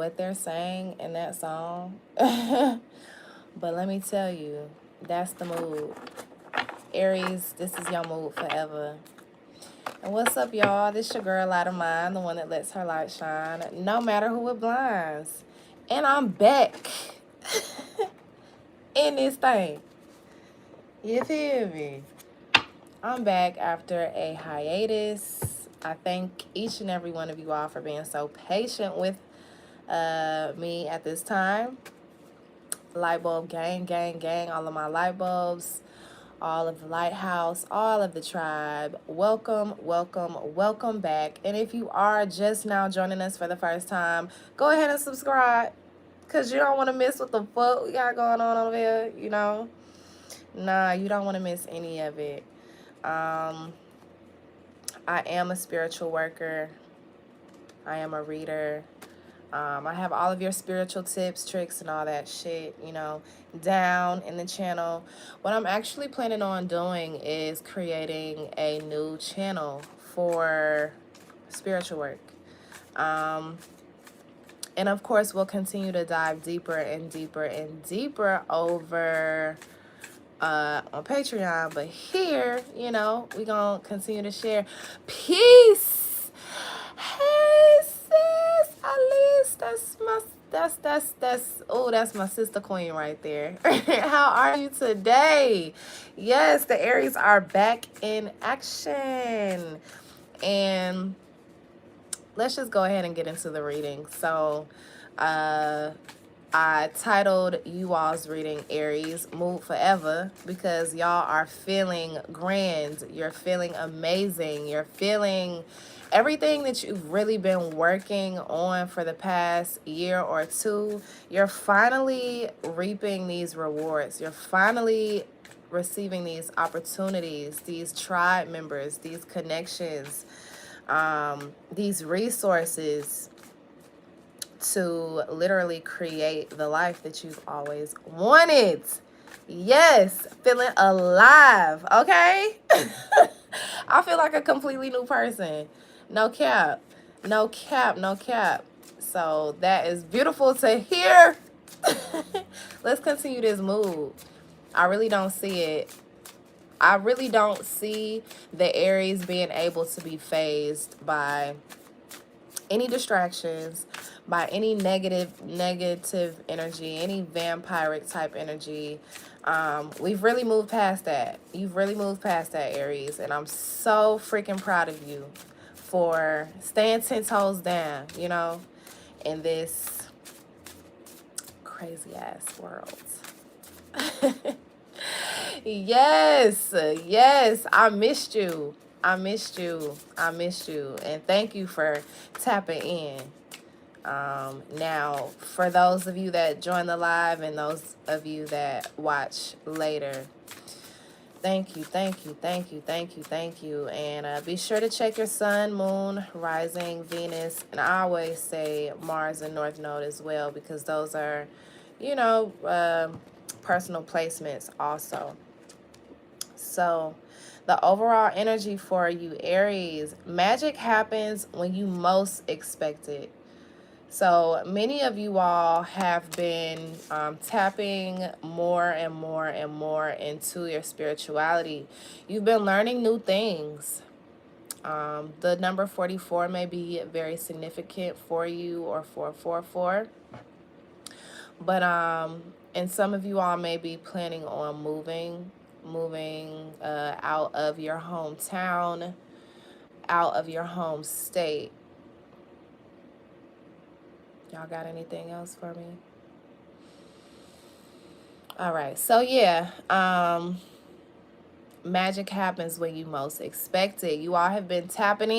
what they're saying in that song. But let me tell you, that's the mood. Aries, this is your mood forever. And what's up, y'all? This your girl, Light of Mine, the one that lets her light shine, no matter who it blinds. And I'm back in this thing. You feel me? I'm back after a hiatus. I thank each and every one of you all for being so patient with me at this time. Light bulb gang, gang, gang, all of my light bulbs, all of the lighthouse, all of the tribe. Welcome, welcome, welcome back. And if you are just now joining us for the first time, go ahead and subscribe, because you don't want to miss what the fuck we got going on over here, you know? Nah, you don't want to miss any of it. I am a spiritual worker. I am a reader. I have all of your spiritual tips, tricks, and all that shit, you know, down in the channel. What I'm actually planning on doing is creating a new channel for spiritual work. And of course, we'll continue to dive deeper and deeper and deeper over on Patreon. But here, you know, we're going to continue to share. Peace. Hey, sis, Alice, that's my sister queen right there. How are you today? Yes, the Aries are back in action. And let's just go ahead and get into the reading. So, I titled you all's reading Aries Mood Forever because y'all are feeling grand. You're feeling amazing. You're feeling everything that you've really been working on for the past year or two. You're finally reaping these rewards. You're finally receiving these opportunities, these tribe members, these connections, these resources to literally create the life that you've always wanted. Yes, feeling alive, okay? I feel like a completely new person. No cap. No cap, no cap. So that is beautiful to hear. Let's continue this mood. I really don't see it. I really don't see the Aries being able to be phased by any distractions, by any negative energy, any vampiric type energy. We've really moved past that. You've really moved past that, Aries, and I'm so freaking proud of you for staying 10 toes down, you know, in this crazy ass world. Yes, yes, I missed you. I missed you. I missed you. And thank you for tapping in. Now, for those of you that join the live and those of you that watch later, thank you, thank you, thank you, thank you, thank you. And be sure to check your sun, moon, rising, Venus, and I always say Mars and North Node as well, because those are, you know, personal placements also. So the overall energy for you, Aries, magic happens when you most expect it. So many of you all have been tapping more and more and more into your spirituality. You've been learning new things. The number 44 may be very significant for you, or 444. But and some of you all may be planning on moving out of your hometown, out of your home state. Y'all got anything else for me? All right, so yeah, magic happens when you most expect it. You all have been tapping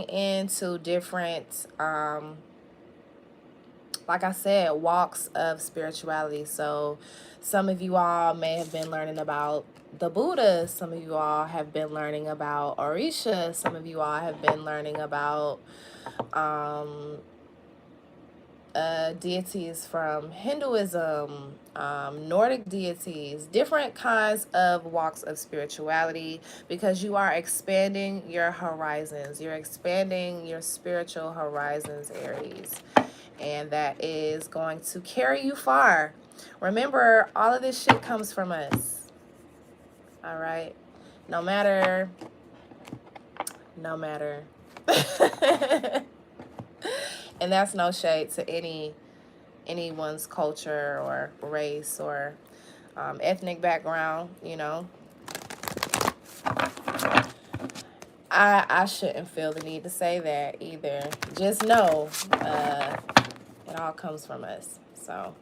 into different, like I said, walks of spirituality. So some of you all may have been learning about the Buddha. Some of you all have been learning about Orisha. Some of you all have been learning about deities from Hinduism, Nordic deities, different kinds of walks of spirituality, because you are expanding your horizons. You're expanding your spiritual horizons, Aries. and that is going to carry you far. Remember, all of this shit comes from us. All right? No matter. No matter. And that's no shade to anyone's culture or race or ethnic background, you know. I shouldn't feel the need to say that either. Just know it all comes from us. So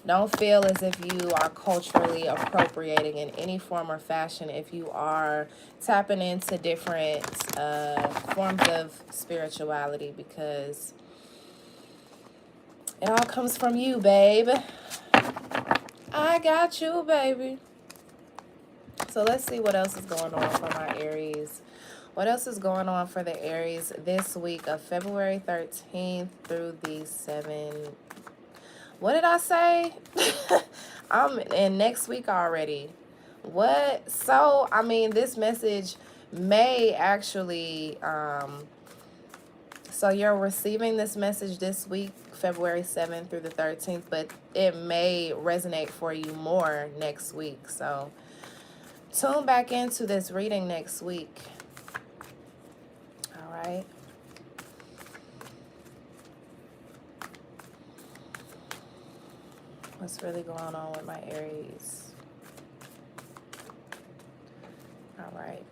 don't feel as if you are culturally appropriating in any form or fashion if you are tapping into different forms of spirituality, because it all comes from you, babe. I got you, baby. So let's see what else is going on for my Aries. What else is going on for the Aries this week of February 13th through the 7th? What did I say? I'm in next week already. What? So, I mean, this message may actually, so you're receiving this message this week, February 7th through the 13th, but it may resonate for you more next week. So, tune back into this reading next week. All right. What's really going on with my Aries? All right.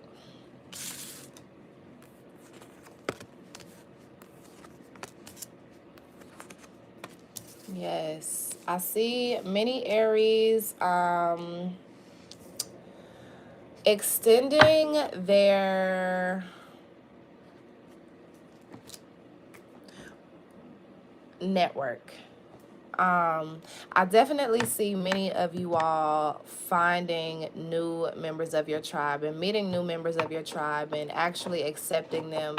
Yes, I see many Aries extending their network. I definitely see many of you all finding new members of your tribe and meeting new members of your tribe and actually accepting them.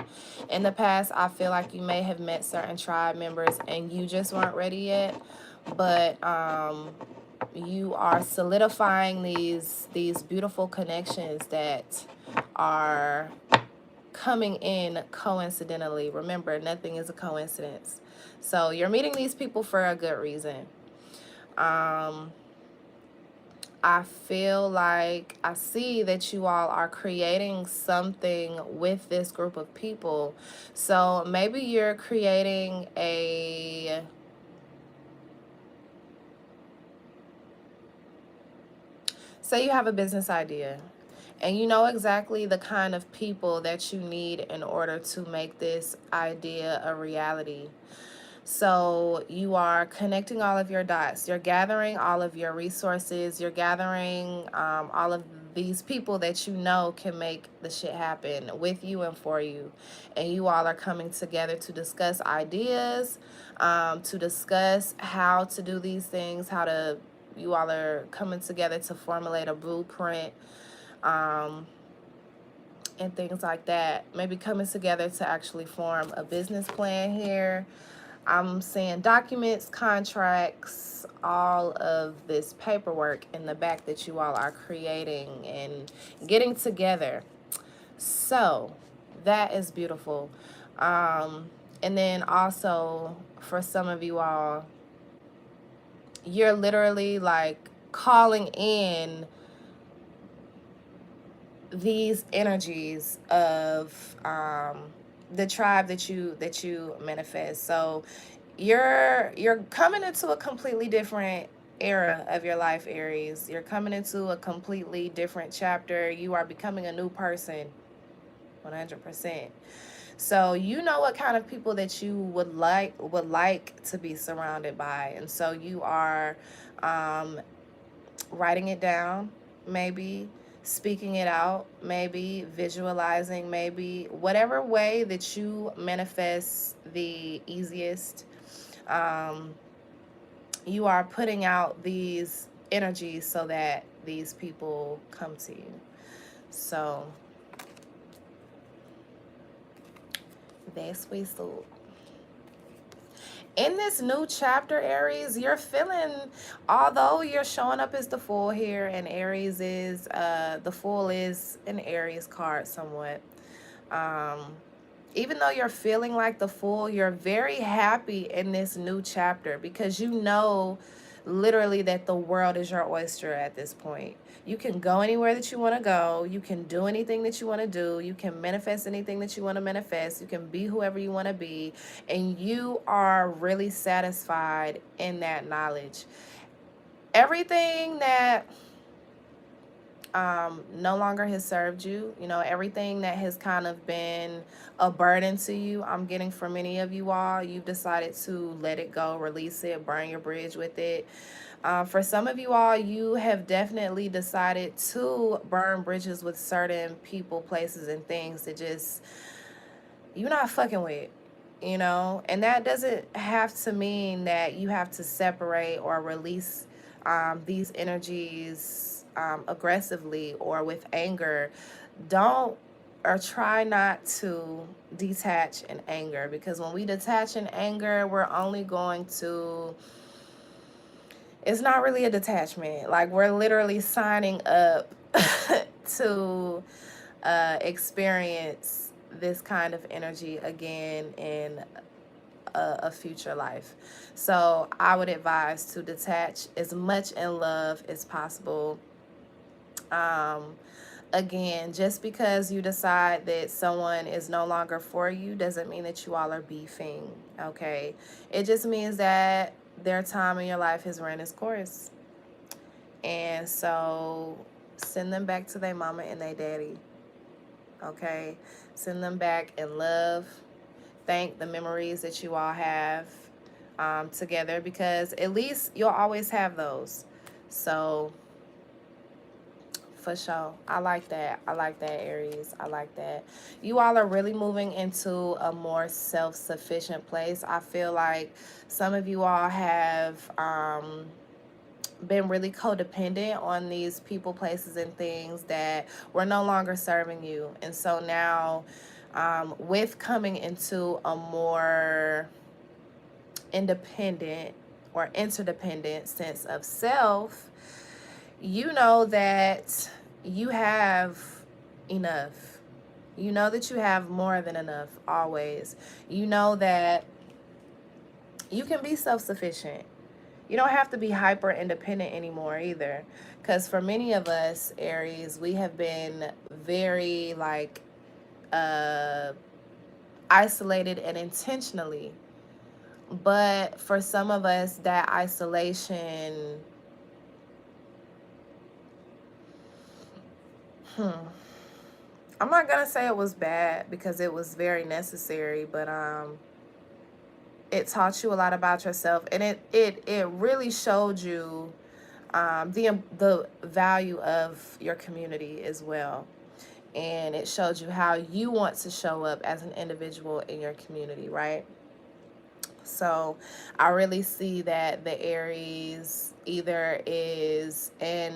In the past, I feel like you may have met certain tribe members and you just weren't ready yet, but you are solidifying these beautiful connections that are coming in coincidentally. Remember, nothing is a coincidence. So you're meeting these people for a good reason. I feel like I see that you all are creating something with this group of people. So maybe you're creating say you have a business idea and you know exactly the kind of people that you need in order to make this idea a reality. So you are connecting all of your dots. You're gathering all of your resources. You're gathering all of these people that you know can make the shit happen with you and for you. And you all are coming together to discuss ideas, to discuss how to do these things, you all are coming together to formulate a blueprint, and things like that. Maybe coming together to actually form a business plan here. I'm seeing documents, contracts, all of this paperwork in the back that you all are creating and getting together. So that is beautiful. And then also for some of you all, you're literally like calling in these energies of the tribe that you manifest. So you're coming into a completely different era of your life, Aries. You're coming into a completely different chapter. You are becoming a new person, 100%. So you know what kind of people that you would like to be surrounded by, and so you are writing it down, maybe speaking it out, maybe visualizing, maybe whatever way that you manifest the easiest. You are putting out these energies so that these people come to you. So that's we so. In this new chapter, Aries, you're feeling, although you're showing up as the Fool here, and Aries is, the Fool is an Aries card somewhat. even though you're feeling like the fool, you're very happy in this new chapter because you know literally that the world is your oyster at this point. You can go anywhere that you want to go. You can do anything that you want to do. You can manifest anything that you want to manifest. You can be whoever you want to be. And you are really satisfied in that knowledge. Everything that no longer has served you, you know, everything that has kind of been a burden to you, I'm getting for many of you all, you've decided to let it go, release it, burn your bridge with it. For some of you all, you have definitely decided to burn bridges with certain people, places, and things that just you're not fucking with, you know? And that doesn't have to mean that you have to separate or release these energies aggressively or with anger. Don't or try not to detach in anger, because when we detach in anger, we're only going to, it's not really a detachment. Like, we're literally signing up to experience this kind of energy again in a future life. So I would advise to detach as much in love as possible. Um, Again, just because you decide that someone is no longer for you doesn't mean that you all are beefing, okay? It just means that their time in your life has run its course. And so send them back to their mama and their daddy, okay? Send them back in love. Thank the memories that you all have together, because at least you'll always have those. So for sure. I like that. I like that, Aries. I like that. You all are really moving into a more self-sufficient place. I feel like some of you all have been really codependent on these people, places, and things that were no longer serving you. And so now, with coming into a more independent or interdependent sense of self, you know that you have enough. You know that you have more than enough always. You know that you can be self-sufficient. You don't have to be hyper independent anymore either. Because for many of us, Aries, we have been very like isolated and intentionally. But for some of us, that isolation, I'm not gonna say it was bad because it was very necessary, but it taught you a lot about yourself, and it really showed you the value of your community as well, and it showed you how you want to show up as an individual in your community, right? So I really see that the Aries either is in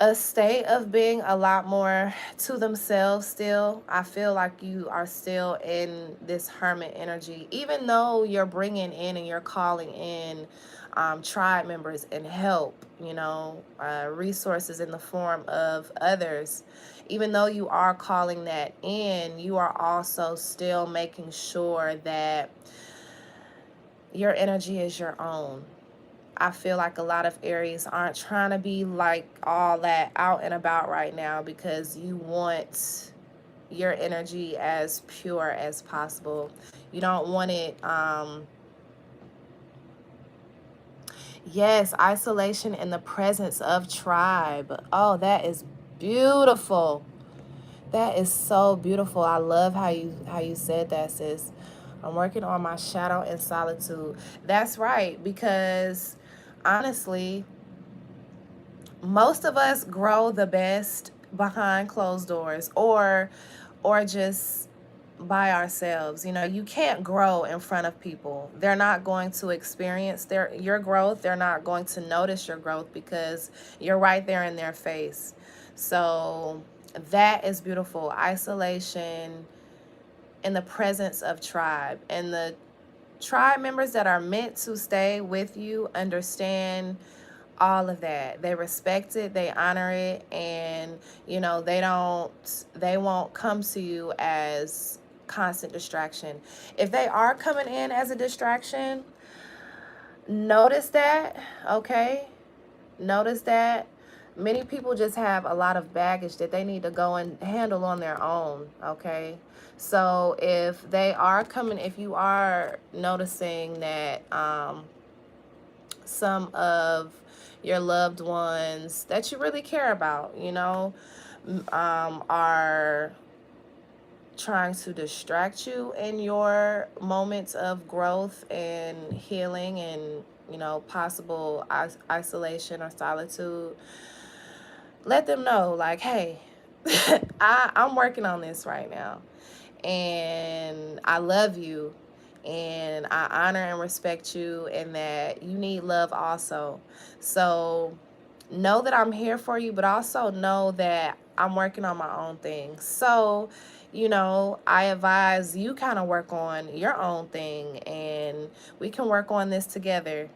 a state of being a lot more to themselves still. I feel like you are still in this hermit energy, even though you're bringing in and you're calling in tribe members and help, you know, resources in the form of others. Even though you are calling that in, you are also still making sure that your energy is your own. I feel like a lot of Aries aren't trying to be like all that out and about right now because you want your energy as pure as possible. You don't want it, yes, isolation in the presence of tribe. Oh, that is beautiful. That is so beautiful. I love how you said that, sis. I'm working on my shadow and solitude. That's right, because honestly, most of us grow the best behind closed doors, or just by ourselves. You know, you can't grow in front of people. They're not going to experience your growth. They're not going to notice your growth because you're right there in their face. So that is beautiful. Isolation in the presence of tribe, and the tribe members that are meant to stay with you understand all of that. They respect it, they honor it, and you know, they won't come to you as constant distraction. If they are coming in as a distraction, notice that, okay? Notice that. Many people just have a lot of baggage that they need to go and handle on their own, okay? So if they are coming, if you are noticing that some of your loved ones that you really care about, you know, are trying to distract you in your moments of growth and healing and, you know, possible isolation or solitude, let them know, like, hey, I'm working on this right now. And I love you. And I honor and respect you, and that you need love also. So know that I'm here for you, but also know that I'm working on my own things. So, you know, I advise you kind of work on your own thing, and we can work on this together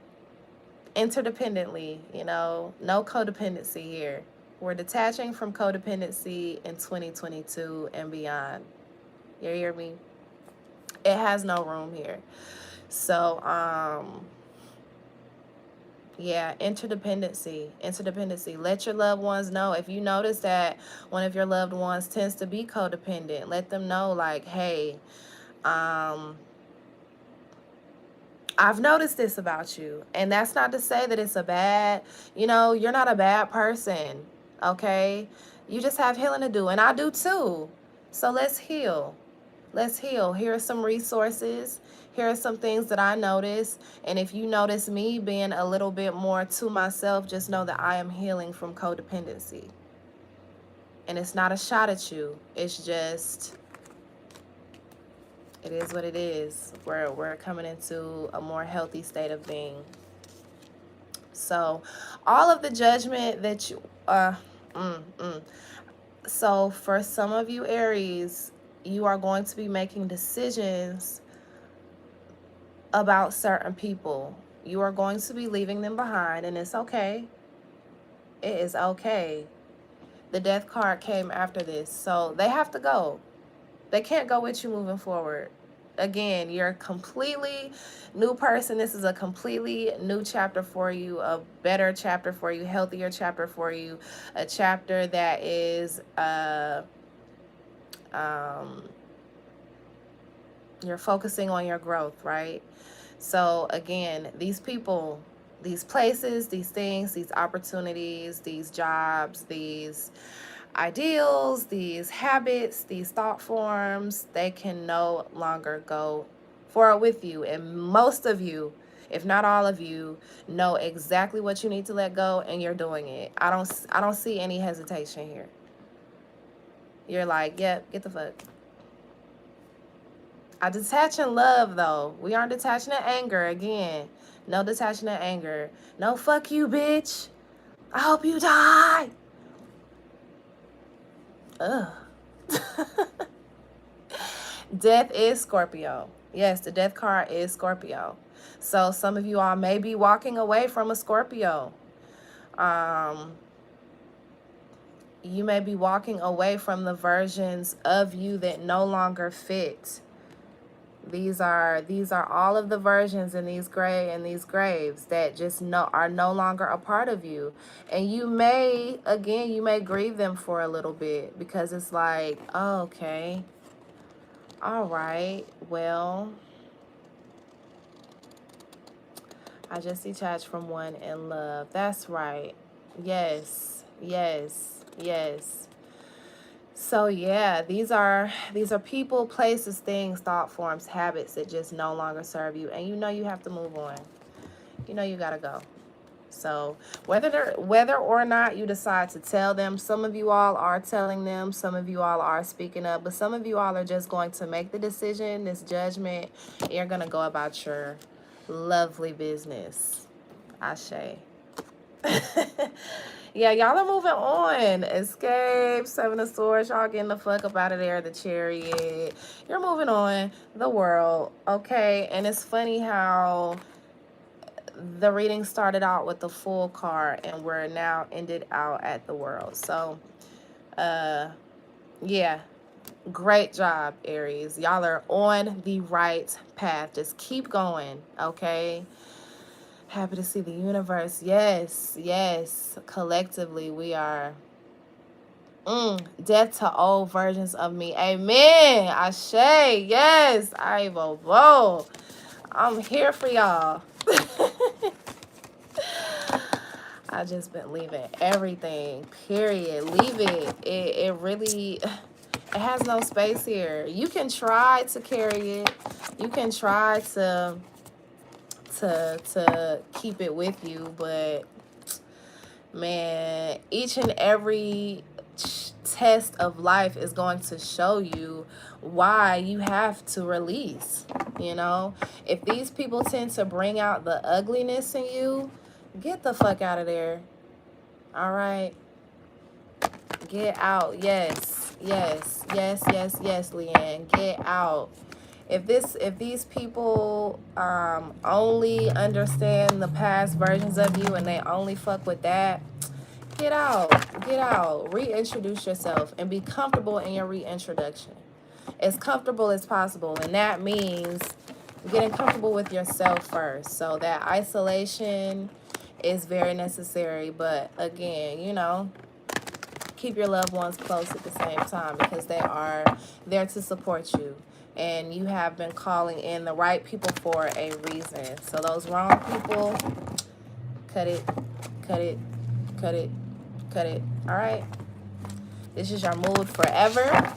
interdependently, you know, no codependency here. We're detaching from codependency in 2022 and beyond. You hear me? It has no room here. So, yeah, interdependency. Let your loved ones know. If you notice that one of your loved ones tends to be codependent, let them know, like, hey, I've noticed this about you. And that's not to say that it's a bad, you know, you're not a bad person, okay? You just have healing to do, and I do too. So let's heal. Let's heal. Here are some resources. Here are some things that I notice. And if you notice me being a little bit more to myself, just know that I am healing from codependency. And it's not a shot at you. It's just, it is what it is. We're coming into a more healthy state of being. So all of the judgment that you, so for some of you Aries, you are going to be making decisions about certain people. You are going to be leaving them behind, and it's okay. It is okay. The death card came after this, so they have to go. They can't go with you moving forward. Again, you're a completely new person. This is a completely new chapter for you, a better chapter for you, healthier chapter for you, a chapter that is you're focusing on your growth, right? So again, these people, these places, these things, these opportunities, these jobs, these ideals, these habits, these thought forms, they can no longer go forward with you. And most of you, if not all of you, know exactly what you need to let go, and you're doing it. I don't see any hesitation here. You're like, yep, get the fuck. I detach in love, though. We aren't detaching in anger. Again, no detaching in anger. No, fuck you, bitch. I hope you die. Ugh. Death is Scorpio. Yes, the death card is Scorpio. So some of you all may be walking away from a Scorpio. You may be walking away from the versions of you that no longer fit. These are all of the versions in these graves that just are no longer a part of you. And you may, again, you may grieve them for a little bit, because it's like, oh, okay, all right, well, I just detached from one in love. That's right. Yes, yes, yes. So yeah, these are people, places, things, thought forms, habits that just no longer serve you, and you know you have to move on. You know you gotta go. So whether or not you decide to tell them, some of you all are telling them, some of you all are speaking up, but some of you all are just going to make the decision, this judgment, and you're gonna go about your lovely business. Ashe. Yeah, y'all are moving on. Escape, Seven of Swords, y'all getting the fuck up out of there. The Chariot. You're moving on. The World. Okay, and it's funny how the reading started out with the Fool card, and we're now ended out at the World. So, yeah. Great job, Aries. Y'all are on the right path. Just keep going, okay? Happy to see the universe. Yes, yes. Collectively, we are death to old versions of me. Amen. Ashe. Yes. I will. Whoa. I'm here for y'all. I just been leaving everything. Period. Leave it. It really it has no space here. You can try to carry it. You can try to keep it with you, but man, each and every test of life is going to show you why you have to release. You know, if these people tend to bring out the ugliness in you, get the fuck out of there. All right, get out. Yes, yes, yes, yes, yes, Leanne, get out. If these people only understand the past versions of you and they only fuck with that, get out. Get out. Reintroduce yourself and be comfortable in your reintroduction. As comfortable as possible. And that means getting comfortable with yourself first. So that isolation is very necessary. But again, you know, keep your loved ones close at the same time because they are there to support you. And you have been calling in the right people for a reason. So those wrong people, cut it, cut it, cut it, cut it. All right? This is your mood forever.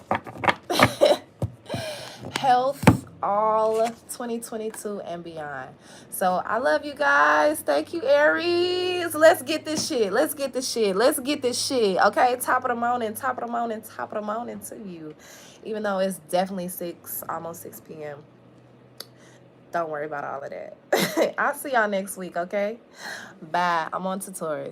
Health all 2022 and beyond. So I love you guys. Thank you, Aries. Let's get this shit. Let's get this shit. Let's get this shit. Okay, top of the morning, top of the morning, top of the morning to you. Even though it's definitely 6, almost 6 p.m. Don't worry about all of that. I'll see y'all next week, okay? Bye. I'm on to Taurus.